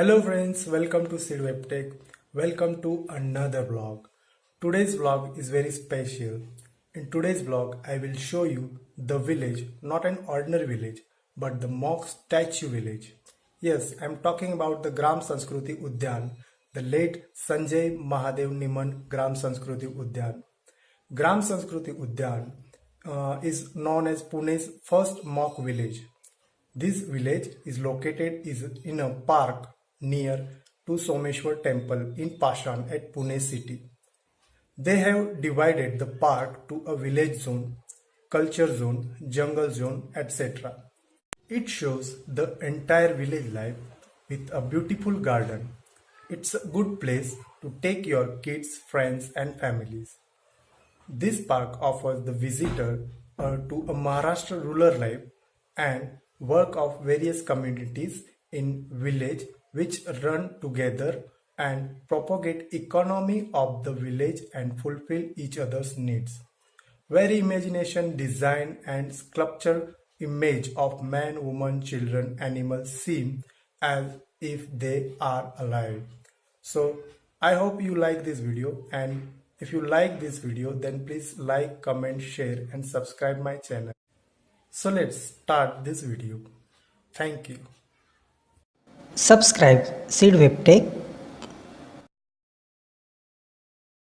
Hello friends, welcome to sidwebtech. Welcome to another vlog. Today's vlog is very special. In today's vlog, I will show you the village, not an ordinary village, but the mock statue village. Yes, I am talking about the Gram Sanskruti Udyan, the late Sanjay Mahadeo Nimhan Gram Sanskruti Udyan. Gram Sanskruti Udyan is known as Pune's first mock village. This village is located in a park near to Someshwar Temple in Pashan at Pune city. They have divided the park to a village zone, culture zone, jungle zone, etc. It shows the entire village life with a beautiful garden. It's a good place to take your kids, friends and families. This park offers the visitor to a Maharashtra rural life and work of various communities in village which run together and propagate economy of the village and fulfill each other's needs. Very imagination, design and sculpture image of man, woman, children, animals seem as if they are alive. So I hope you like this video, and if you like this video then please like, comment, share and subscribe my channel. So let's start this video. Thank you. Subscribe sidwebtech.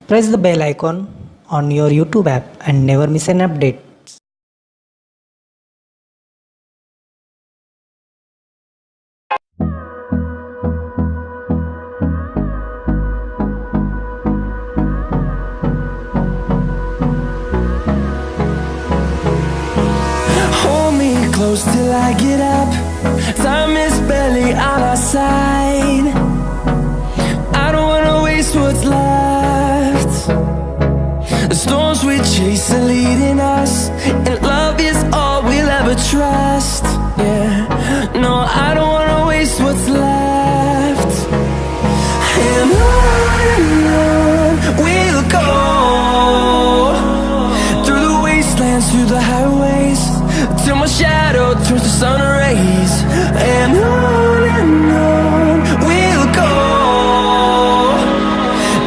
Press the bell icon on your YouTube app and never miss an update. Hold me close till I get up. Time is barely on our side. I don't wanna waste what's left. The storms we chase are leading us, and love is all we'll ever trust. Yeah, no, I don't wanna waste what's left. And on we'll go, through the wastelands, through the highways, till my shadow turns to sun rays. And on we'll go,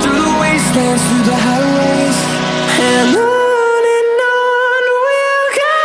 through the wastelands, through the highways, and on we'll go.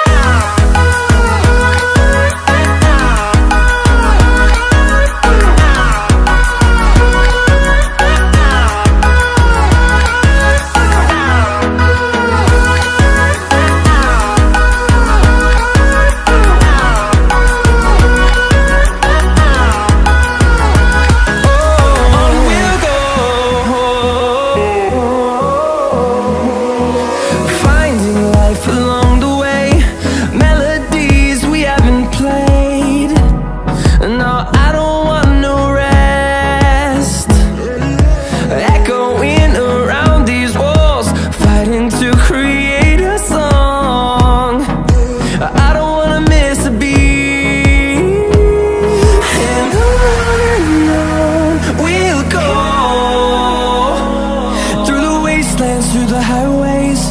Through the highways,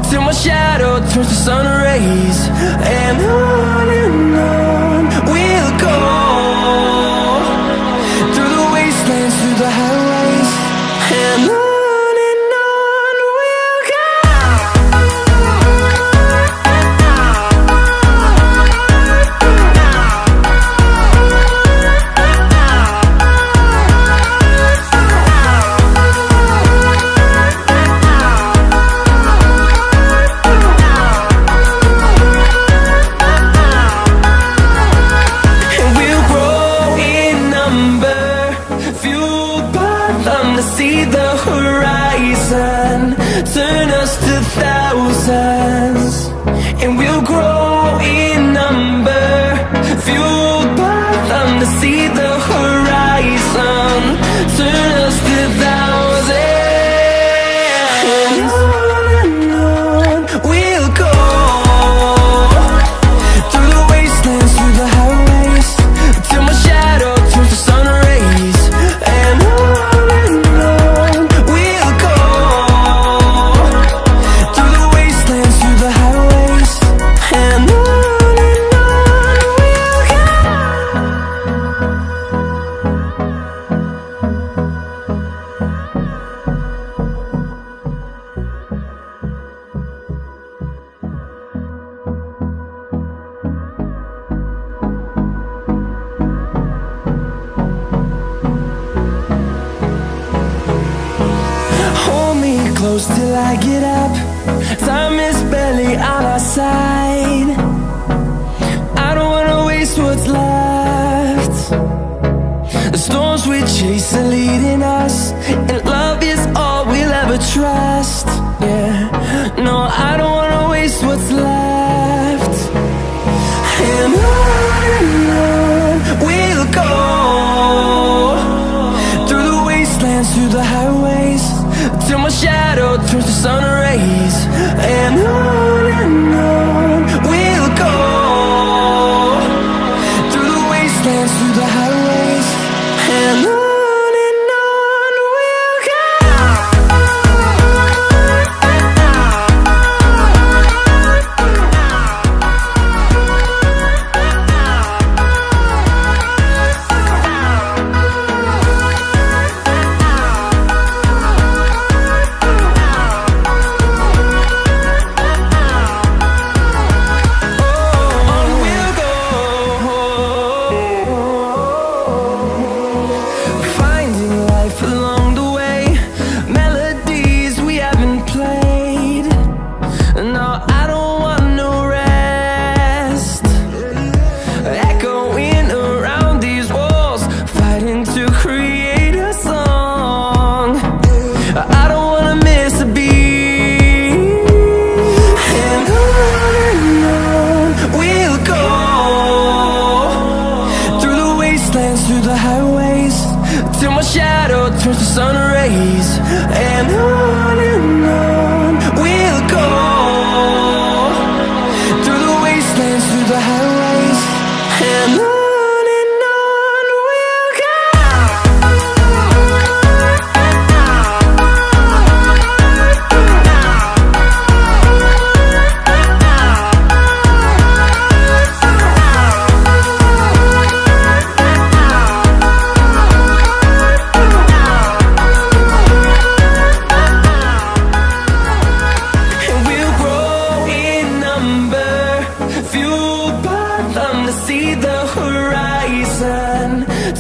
till my shadow turns to sun rays. And on we'll go, through the wastelands, through the highways, and on we'll go. See the horizon turn us to thousands, and we'll grow in number, fueled by them. To see the horizon turn us to thousands, and on we'll go, through the wastelands, through the highways, till my shadow turns to sun rays. And we'll go, through the wastelands, through the highways, and on we'll go. close till I get up. Time is barely on our side. I don't wanna waste what's left. The storms we chase are leading us, and love is all we'll ever trust. Yeah, no, I don't wanna waste what's left. And on we'll go, through the wastelands, through the highways, till my shadow turns to sun rays. And on we'll go, through the wastelands, through the highways, and on we'll go. Turns to sun rays, and on we'll go, through the wastelands, through the highways, and on we'll go.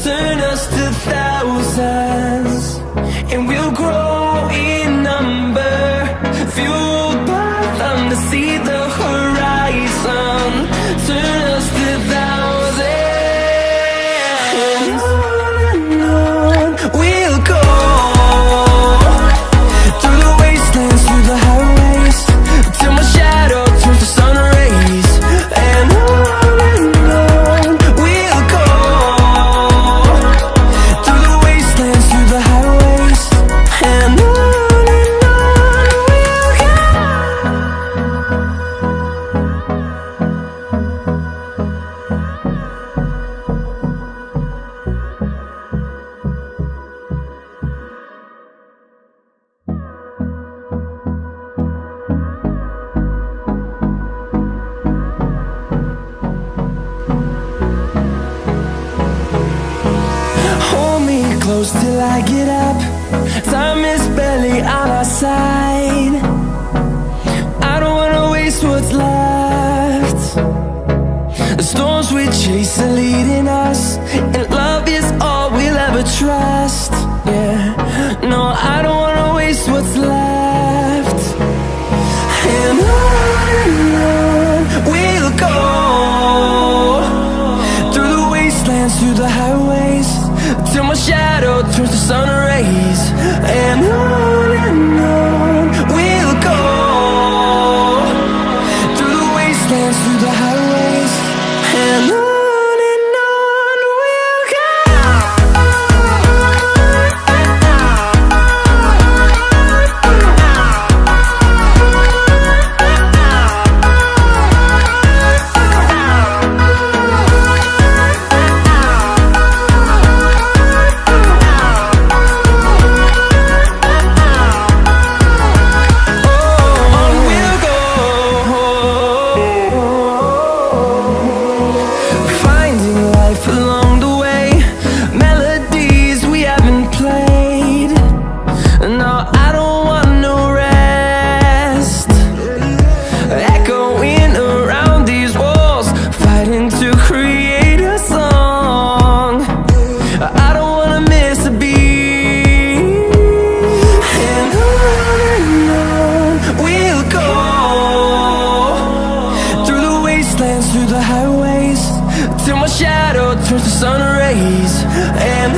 Turn us to thousands, and we'll grow in number, fueled by them to see the horizon. Turn us to thousands, and on we'll go, through the wastelands, through the highways, till my shadow turns to sun rays. And on we'll go, through the wastelands, through the highways, and on we'll go. Hold me close till I get up. Time is barely on our side. I don't wanna waste what's left. The storms we chase are leading us, and love is all we'll ever trust. Yeah, no, I don't wanna waste what's left. And on we'll go, through the wastelands, through the highways, till my shadow turns to sun rays. And on we'll go, through the wastelands, through the highways, and on we'll go. till my shadow turns to sun rays. And